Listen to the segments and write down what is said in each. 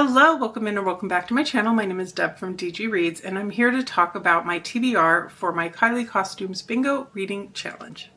Hello, welcome in or welcome back to my channel. My name is Deb from DG Reads and I'm here to talk about my TBR for my Kylee Costumes Bingo Reading Challenge.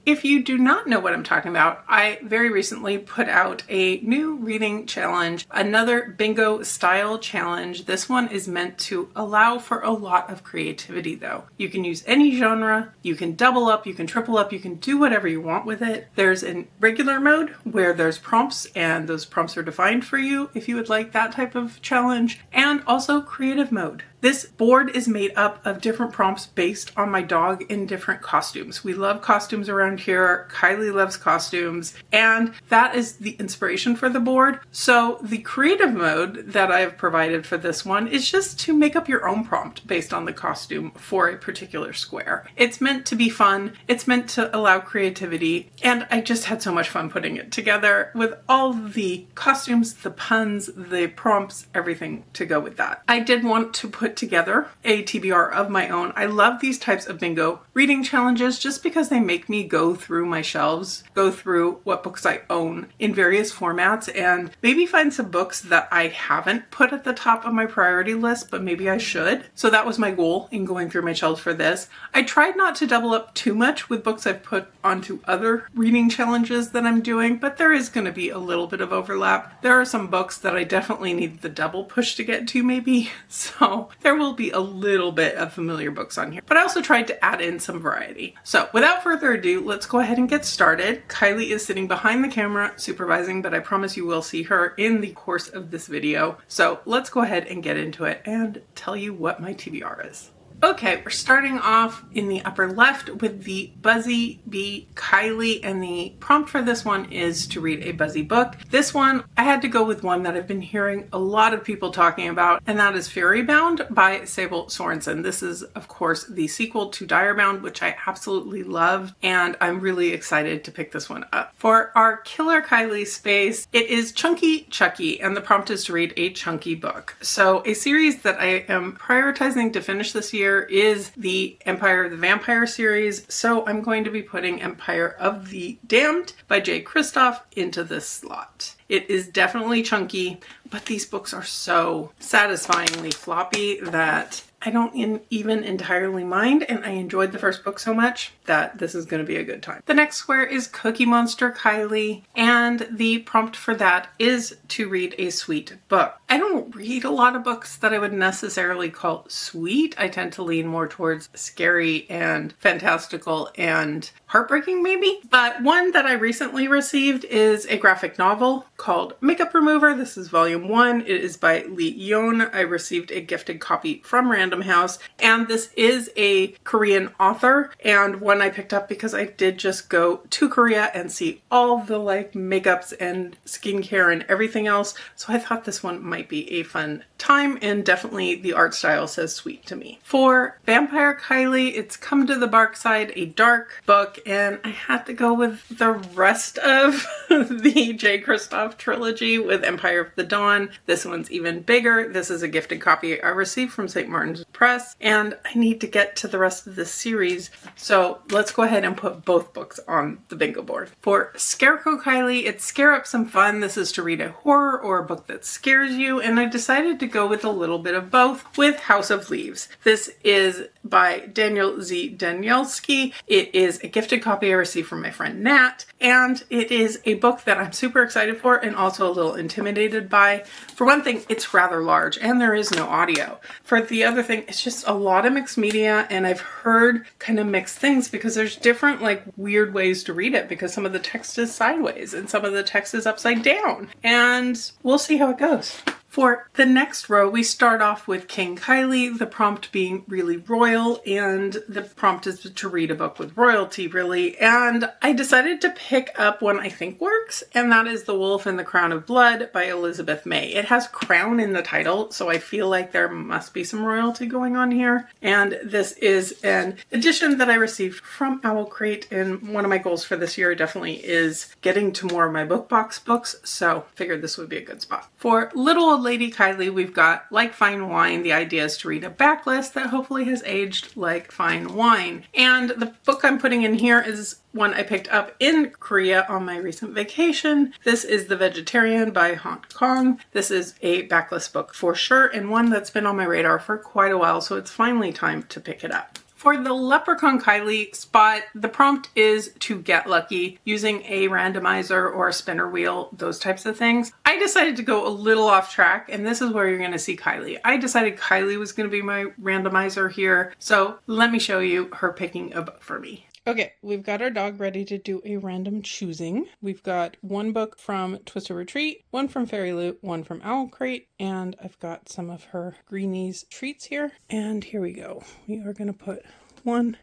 If you do not know what I'm talking about, I very recently put out a new reading challenge, another bingo style challenge. This one is meant to allow for a lot of creativity though. You can use any genre, you can double up, you can triple up, you can do whatever you want with it. There's a regular mode where there's prompts and those prompts are defined for you if you would like that type of challenge, and also creative mode. This board is made up of different prompts based on my dog in different costumes. We love costumes around here. Kylee loves costumes, and that is the inspiration for the board. So the creative mode that I've provided for this one is just to make up your own prompt based on the costume for a particular square. It's meant to be fun. It's meant to allow creativity, and I just had so much fun putting it together with all the costumes, the puns, the prompts, everything to go with that. I did want to put together a TBR of my own. I love these types of bingo reading challenges just because they make me go through my shelves, go through what books I own in various formats, and maybe find some books that I haven't put at the top of my priority list, but maybe I should. So that was my goal in going through my shelves for this. I tried not to double up too much with books I've put onto other reading challenges that I'm doing, but there is going to be a little bit of overlap. There are some books that I definitely need the double push to get to maybe, so there will be a little bit of familiar books on here, but I also tried to add in some variety. So without further ado, let's go ahead and get started. Kylee is sitting behind the camera supervising, but I promise you will see her in the course of this video. So let's go ahead and get into it and tell you what my TBR is. Okay, we're starting off in the upper left with the Buzzy Bee Kylee, and the prompt for this one is to read a Buzzy book. This one, I had to go with one that I've been hearing a lot of people talking about, and that is Fairybound by Sable Sorensen. This is, of course, the sequel to Direbound, which I absolutely love, and I'm really excited to pick this one up. For our Killer Kylee space, it is Chunky Chucky, and the prompt is to read a chunky book. So a series that I am prioritizing to finish this year is the Empire of the Vampire series, so I'm going to be putting Empire of the Damned by J. Kristoff into this slot. It is definitely chunky, but these books are so satisfyingly floppy that I don't even entirely mind, and I enjoyed the first book so much that this is going to be a good time. The next square is Cookie Monster Kylee, and the prompt for that is to read a sweet book. I don't read a lot of books that I would necessarily call sweet. I tend to lean more towards scary and fantastical and heartbreaking maybe. But one that I recently received is a graphic novel called Makeup Remover. This is volume 1. It is by Lee Yeon. I received a gifted copy from Random House, and this is a Korean author, and one I picked up because I did just go to Korea and see all the makeups and skincare and everything else, so I thought this one might be a fun time, and definitely the art style says sweet to me. For Vampire Kylee, it's Come to the Bark Side, a dark book, and I had to go with the rest of the J. Kristoff trilogy with Empire of the Dawn. This one's even bigger. This is a gifted copy I received from St. Martin's Press, and I need to get to the rest of this series, so let's go ahead and put both books on the bingo board. For Scarecrow Kylee, it's Scare Up Some Fun. This is to read a horror or a book that scares you, and I decided to go with a little bit of both with House of Leaves. This is by Daniel Z. Danielski. It is a gifted copy I received from my friend Nat, and it is a book that I'm super excited for and also a little intimidated by. For one thing, it's rather large and there is no audio. For the other thing, it's just a lot of mixed media, and I've heard kind of mixed things because there's different weird ways to read it, because some of the text is sideways and some of the text is upside down, and we'll see how it goes. For the next row, we start off with King Kylee, the prompt being really royal, and the prompt is to read a book with royalty, really. And I decided to pick up one I think works, and that is The Wolf and the Crown of Blood by Elizabeth May. It has crown in the title, so I feel like there must be some royalty going on here. And this is an edition that I received from Owl Crate, and one of my goals for this year definitely is getting to more of my book box books, so figured this would be a good spot. For Little Old Lady Kylee, we've got Like Fine Wine. The idea is to read a backlist that hopefully has aged like fine wine. And the book I'm putting in here is one I picked up in Korea on my recent vacation. This is The Vegetarian by Hong Kong. This is a backlist book for sure, and one that's been on my radar for quite a while, so it's finally time to pick it up. For the Leprechaun Kylee spot, the prompt is to get lucky using a randomizer or a spinner wheel, those types of things. I decided to go a little off track, and this is where you're going to see Kylee. I decided Kylee was going to be my randomizer here, so let me show you her picking a book for me. Okay, we've got our dog ready to do a random choosing. We've got one book from Twister Retreat, one from Fairy Loot, one from Owl Crate, and I've got some of her Greenies treats here. And here we go. We are going to put 1,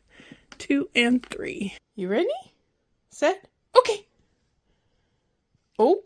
2, and 3. You ready? Set? Okay. Oh,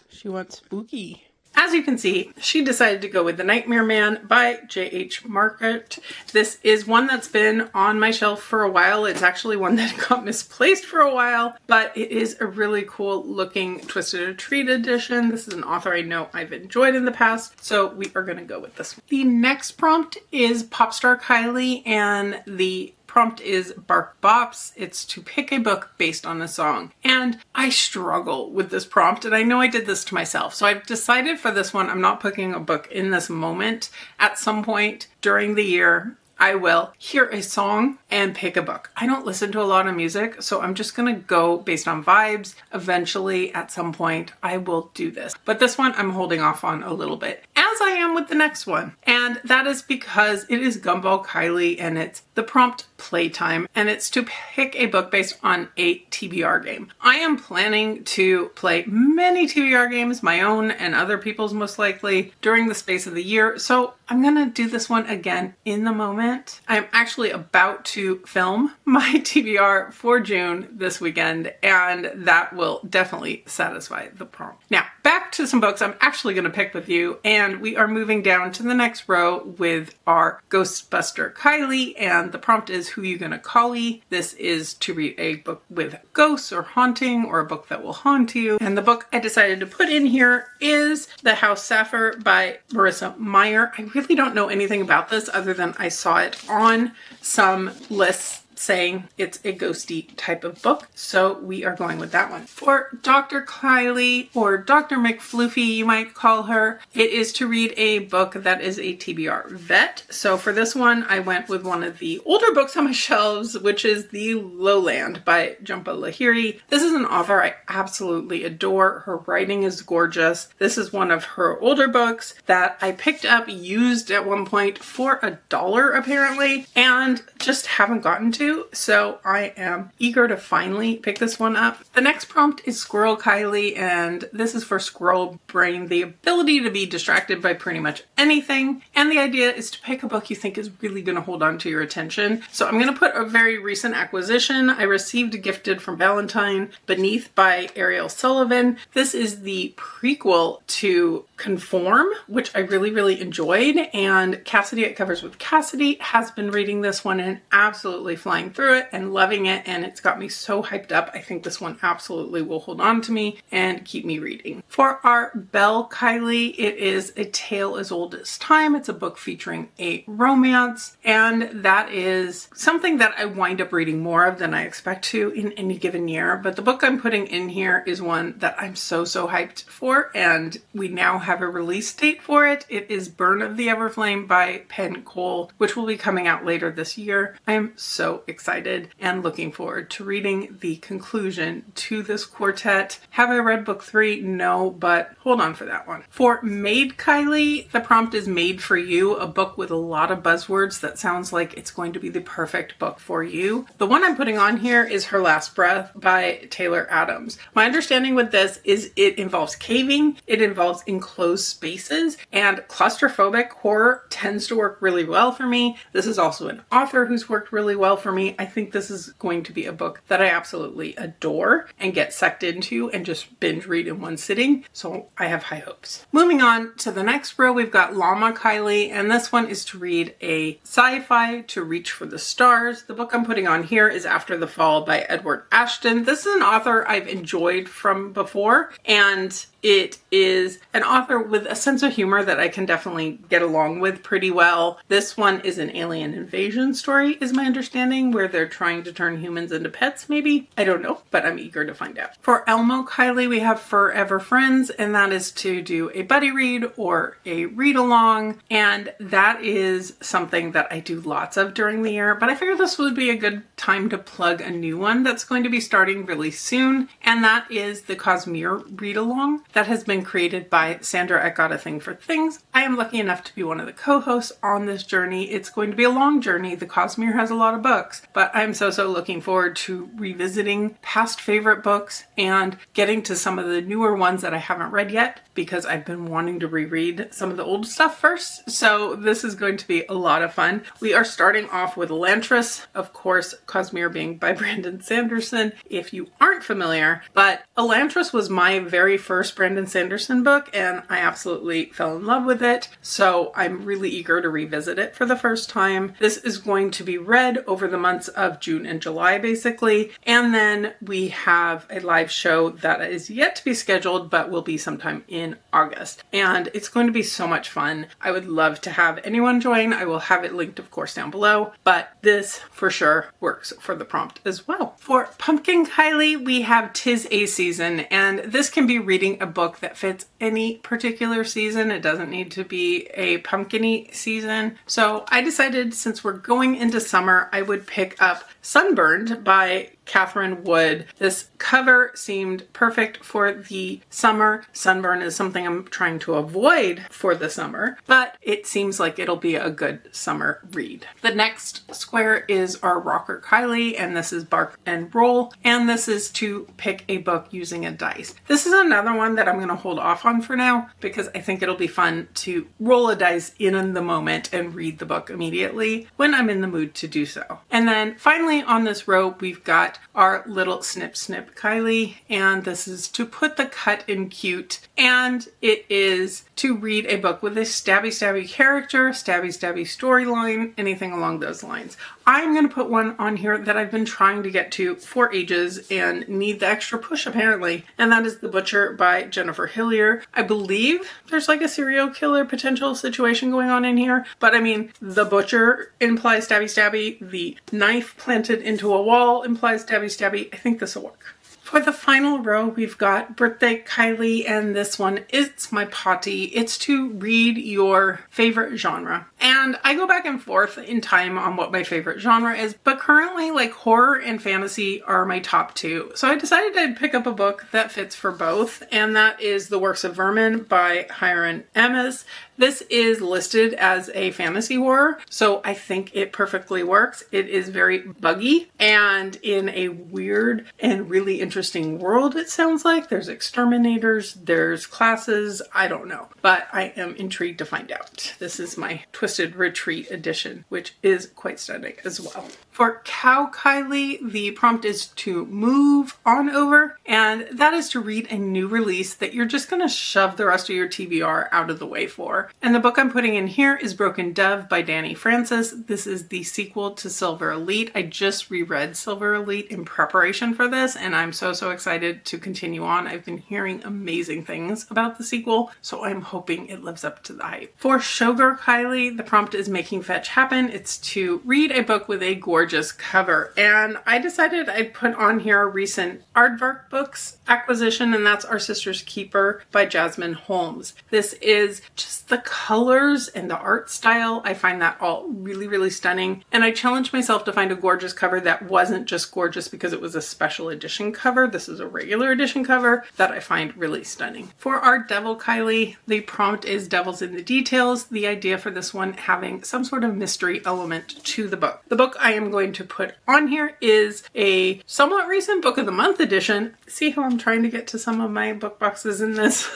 she wants spooky. As you can see, she decided to go with The Nightmare Man by J.H. Market. This is one that's been on my shelf for a while. It's actually one that got misplaced for a while, but it is a really cool looking Twisted Retreat edition. This is an author I know I've enjoyed in the past, so we are going to go with this one. The next prompt is Popstar Kylee, and the prompt is Bark Bops. It's to pick a book based on a song. And I struggle with this prompt, and I know I did this to myself. So I've decided for this one, I'm not picking a book in this moment. At some point during the year, I will hear a song and pick a book. I don't listen to a lot of music, so I'm just gonna go based on vibes. Eventually, at some point, I will do this. But this one I'm holding off on a little bit, as I am with the next one. And that is because it is Gumball Kylee, and it's the prompt Playtime, and it's to pick a book based on a TBR game. I am planning to play many TBR games, my own and other people's most likely, during the space of the year, so I'm gonna do this one again in the moment. I'm actually about to film my TBR for June this weekend, and that will definitely satisfy the prompt. Now, back to some books I'm actually gonna pick with you, and we are moving down to the next row with our Ghostbuster Kylee, and the prompt is Who You Gonna Callie? This is to read a book with ghosts or haunting, or a book that will haunt you. And the book I decided to put in here is The House Sapphire by Marissa Meyer. I really don't know anything about this other than I saw it on some lists saying it's a ghosty type of book, so we are going with that one. For Dr. Kylee, or Dr. McFloofy you might call her, it is to read a book that is a TBR vet. So for this one, I went with one of the older books on my shelves, which is The Lowland by Jhumpa Lahiri. This is an author I absolutely adore. Her writing is gorgeous. This is one of her older books that I picked up used at one point for $1 apparently, and just haven't gotten to. So I am eager to finally pick this one up. The next prompt is Squirrel Kylee, and this is for squirrel brain, the ability to be distracted by pretty much anything. And the idea is to pick a book you think is really going to hold on to your attention. So I'm going to put a very recent acquisition I received gifted from Valentine, Beneath by Ariel Sullivan. This is the prequel to Conform, which I really enjoyed, and Cassidy at Covers with Cassidy has been reading this one and absolutely flying through it and loving it, and it's got me so hyped up. I think this one absolutely will hold on to me and keep me reading. For our Belle Kylee, it is A Tale as Old as Time. It's a book featuring a romance, and that is something that I wind up reading more of than I expect to in any given year. But the book I'm putting in here is one that I'm so hyped for, and we now have a release date for it. It is Burn of the Everflame by Penn Cole, which will be coming out later this year. I am so excited and looking forward to reading the conclusion to this quartet. Have I read book 3? No, but hold on for that one. For Maid Kylee, the prompt is Made for You, a book with a lot of buzzwords that sounds like it's going to be the perfect book for you. The one I'm putting on here is Her Last Breath by Taylor Adams. My understanding with this is it involves caving, it involves enclosed spaces, and claustrophobic horror tends to work really well for me. This is also an author who's worked really well for me. I think this is going to be a book that I absolutely adore and get sucked into and just binge read in one sitting. So I have high hopes. Moving on to the next row, we've got Llama Kylee, and this one is to read a sci-fi to reach for the stars. The book I'm putting on here is After the Fall by Edward Ashton. This is an author I've enjoyed from before, and it is an author with a sense of humor that I can definitely get along with pretty well. This one is an alien invasion story, is my understanding, where they're trying to turn humans into pets, maybe? I don't know, but I'm eager to find out. For Elmo Kylee, we have Forever Friends, and that is to do a buddy read or a read along, and that is something that I do lots of during the year, but I figured this would be a good time to plug a new one that's going to be starting really soon, and that is the Cosmere Readalong that has been created by Sandra at Got a Thing for Things. I am lucky enough to be one of the co-hosts on this journey. It's going to be a long journey. The Cosmere has a lot of books, but I'm so looking forward to revisiting past favorite books and getting to some of the newer ones that I haven't read yet, because I've been wanting to reread some of the old stuff first. So this is going to be a lot of fun. We are starting off with Elantris, of course, Cosmere being by Brandon Sanderson, if you aren't familiar, but Elantris was my very first Brandon Sanderson book, and I absolutely fell in love with it. So I'm really eager to revisit it for the first time. This is going to be read over the months of June and July, basically. And then we have a live show that is yet to be scheduled, but will be sometime in August. And it's going to be so much fun. I would love to have anyone join. I will have it linked, of course, down below, but this for sure works for the prompt as well. For Pumpkin Kylee, we have 'Tis a Season, and this can be reading a book that fits any particular season. It doesn't need to be a pumpkin-y season. So I decided, since we're going into summer, I would pick up Sunburned by Catherine Wood. This cover seemed perfect for the summer. Sunburn is something I'm trying to avoid for the summer, but it seems like it'll be a good summer read. The next square is our Rocker Kylee, and this is Bark and Roll, and this is to pick a book using a dice. This is another one that I'm going to hold off on for now, because I think it'll be fun to roll a dice in the moment and read the book immediately when I'm in the mood to do so. And then finally on this row, we've got our little Snip Snip Kylee, and this is to put the cut in cute, and it is to read a book with a stabby character, stabby storyline, anything along those lines. I'm going to put one on here that I've been trying to get to for ages and need the extra push apparently, and that is The Butcher by Jennifer Hillier. I believe there's like a serial killer potential situation going on in here, but I mean, the butcher implies stabby, the knife planted into a wall implies stabby. I think this will work. For the final row, we've got Birthday Kylee, and this one, it's my potty. It's to read your favorite genre. And I go back and forth in time on what my favorite genre is, but currently like horror and fantasy are my top two. So I decided I'd pick up a book that fits for both, and that is The Works of Vermin by Hiram Emmes. This is listed as a fantasy horror, so I think it perfectly works. It is very buggy and in a weird and really interesting world, it sounds like. There's exterminators, there's classes, I don't know, but I am intrigued to find out. This is my Twisted Retreat edition, which is quite stunning as well. For Cow Kylee, the prompt is to move on over, and that is to read a new release that you're just going to shove the rest of your TBR out of the way for. And the book I'm putting in here is Broken Dove by Danny Francis. This is the sequel to Silver Elite. I just reread Silver Elite in preparation for this, and I'm so excited to continue on. I've been hearing amazing things about the sequel, so I'm hoping it lives up to the hype. For Sugar Kylee, the prompt is Making Fetch Happen. It's to read a book with a gorgeous cover, and I decided I'd put on here a recent Aardvark Books acquisition, and that's Our Sister's Keeper by Jasmine Holmes. This is just the colors and the art style. I find that all really stunning, and I challenged myself to find a gorgeous cover that wasn't just gorgeous because it was a special edition cover. This is a regular edition cover that I find really stunning. For our Devil Kylee, the prompt is Devils in the Details. The idea for this one having some sort of mystery element to the book. The book I am going to put on here is a somewhat recent Book of the Month edition. See how I'm trying to get to some of my book boxes in this?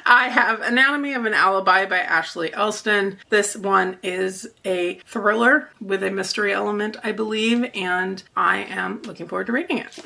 I have Anatomy of an Alibi by Ashley Elston. This one is a thriller with a mystery element, I believe, and I am looking forward to reading it.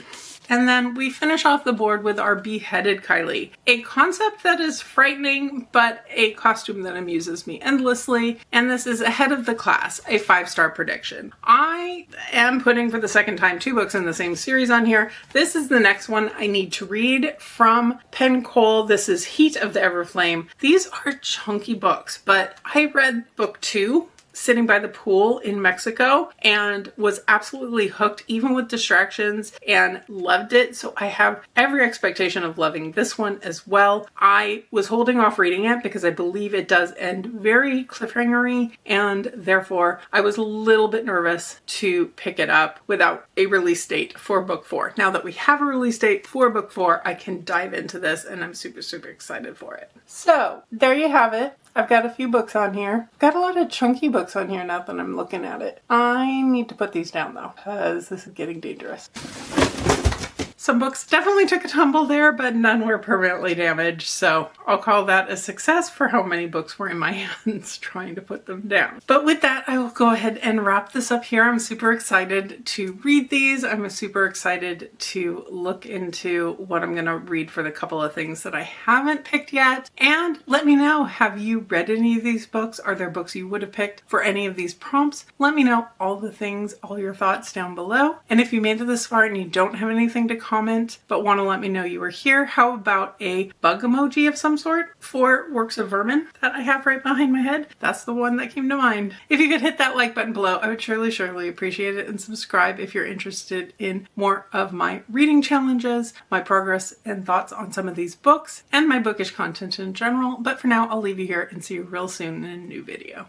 And then we finish off the board with our Beheaded Kylee, a concept that is frightening, but a costume that amuses me endlessly. And this is Ahead of the Class, a 5-star prediction. I am putting for the second time 2 books in the same series on here. This is the next one I need to read from Penn Cole. This is Heat of the Everflame. These are chunky books, but I read book 2 sitting by the pool in Mexico and was absolutely hooked even with distractions and loved it. So I have every expectation of loving this one as well. I was holding off reading it because I believe it does end very cliffhanger-y, and therefore I was a little bit nervous to pick it up without a release date for book 4. Now that we have a release date for book 4, I can dive into this and I'm super, super excited for it. So there you have it. I've got a few books on here. I've got a lot of chunky books on here now that I'm looking at it. I need to put these down though, because this is getting dangerous. Some books definitely took a tumble there, but none were permanently damaged, so I'll call that a success for how many books were in my hands trying to put them down. But with that, I will go ahead and wrap this up here. I'm super excited to read these. I'm super excited to look into what I'm going to read for the couple of things that I haven't picked yet. And let me know, have you read any of these books? Are there books you would have picked for any of these prompts? Let me know all the things, all your thoughts down below. And if you made it this far and you don't have anything to comment but want to let me know you were here, how about a bug emoji of some sort for Works of Vermin that I have right behind my head? That's the one that came to mind. If you could hit that like button below, I would surely appreciate it, and subscribe if you're interested in more of my reading challenges, my progress and thoughts on some of these books, and my bookish content in general. But for now, I'll leave you here and see you real soon in a new video.